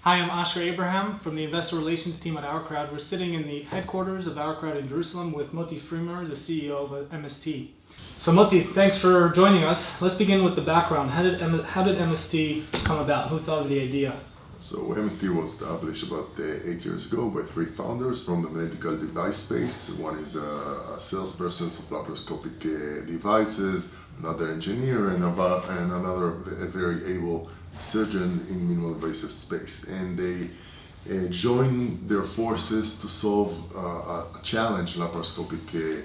Hi, I'm Asher Abraham from the Investor Relations team at Our Crowd. We're sitting in the headquarters of Our Crowd in Jerusalem with Moti Frimer, the CEO of MST. So Moti, thanks for joining us. Let's begin with the background. How did MST come about? Who thought of the idea? So MST was established about 8 years ago by 3 founders from the medical device space. One is a salesperson for laparoscopic devices, another engineer, and another very able surgeon in minimal invasive space. And they joined their forces to solve a challenge in laparoscopic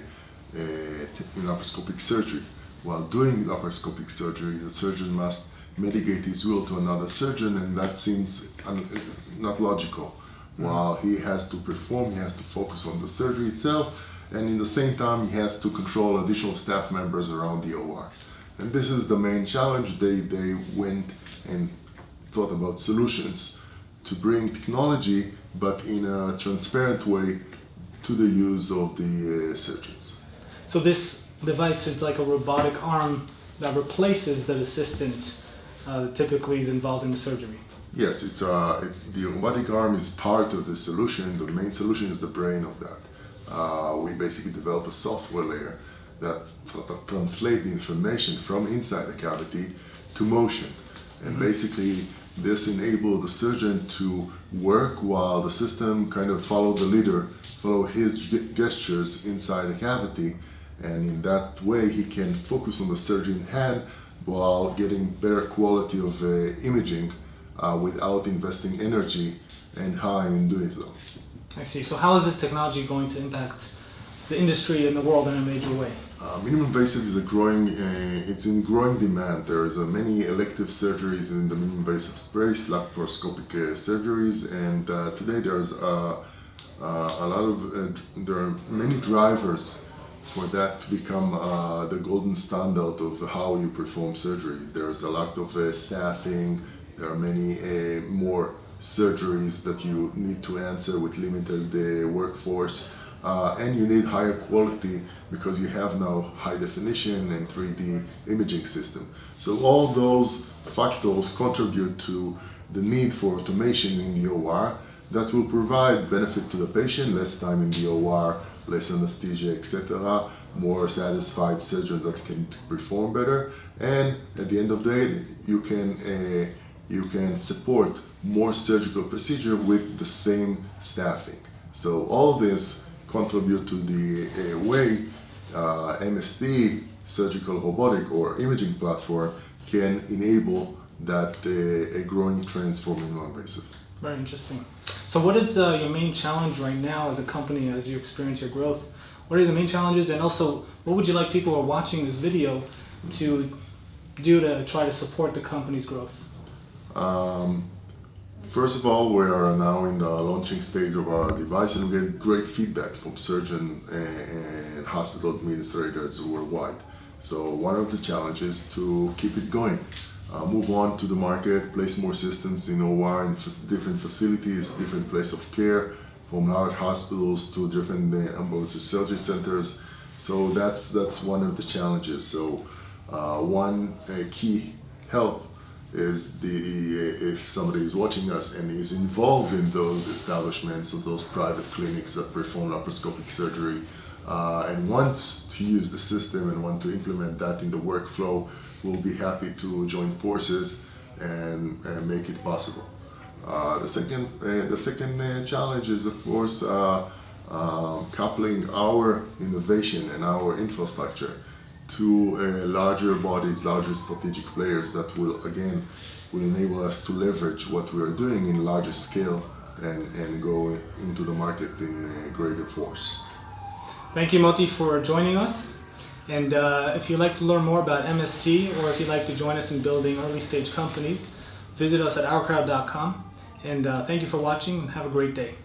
surgery. While doing laparoscopic surgery, the surgeon must mitigate his will to another surgeon, and that seems not logical. While he has to perform, he has to focus on the surgery itself, and in the same time he has to control additional staff members around the OR. And this is the main challenge. They went and thought about solutions to bring technology, but in a transparent way to the use of the surgeons. So this device is like a robotic arm that replaces the assistant that typically is involved in the surgery. Yes, it's the robotic arm is part of the solution. The main solution is the brain of that. We basically develop a software layer that translates the information from inside the cavity to motion. And basically this enables the surgeon to work while the system kind of follow his gestures inside the cavity. And in that way he can focus on the surgeon hand while getting better quality of imaging without investing energy and time in doing so. I see. So how is this technology going to impact the industry and the world in a major way? Minimally invasive is it's in growing demand. There is many elective surgeries in the minimally invasive space, laparoscopic surgeries, and today there are many drivers for that to become the golden standard of how you perform surgery. There's a lot of staffing, there are many more surgeries that you need to answer with limited workforce, and you need higher quality because you have now high definition and 3D imaging system. So all those factors contribute to the need for automation in the OR that will provide benefit to the patient, less time in the OR, less anesthesia, etc., more satisfied surgeon that can perform better, and at the end of the day, you can support more surgical procedure with the same staffing. So all this contribute to the way MST surgical robotic or imaging platform can enable that a growing trend for minimal invasive. Very interesting. So what is your main challenge right now as a company, as you experience your growth? What are the main challenges, and also what would you like people who are watching this video to do to try to support the company's growth? First of all, we are now in the launching stage of our device, and we get great feedback from surgeons and hospital administrators worldwide. So one of the challenges is to keep it going. Move on to the market, place more systems in OR in different facilities, different place of care, from large hospitals to different ambulatory surgery centers. So that's one of the challenges. So one key help is if somebody is watching us and is involved in those establishments or those private clinics that perform laparoscopic surgery and wants to use the system and want to implement that in the workflow, we'll be happy to join forces and make it possible. The second challenge is, of course, coupling our innovation and our infrastructure to larger bodies, larger strategic players that will enable us to leverage what we are doing in larger scale and go into the market in greater force. Thank you, Moti, for joining us. And if you'd like to learn more about MST, or if you'd like to join us in building early stage companies, visit us at ourcrowd.com. And thank you for watching, and have a great day.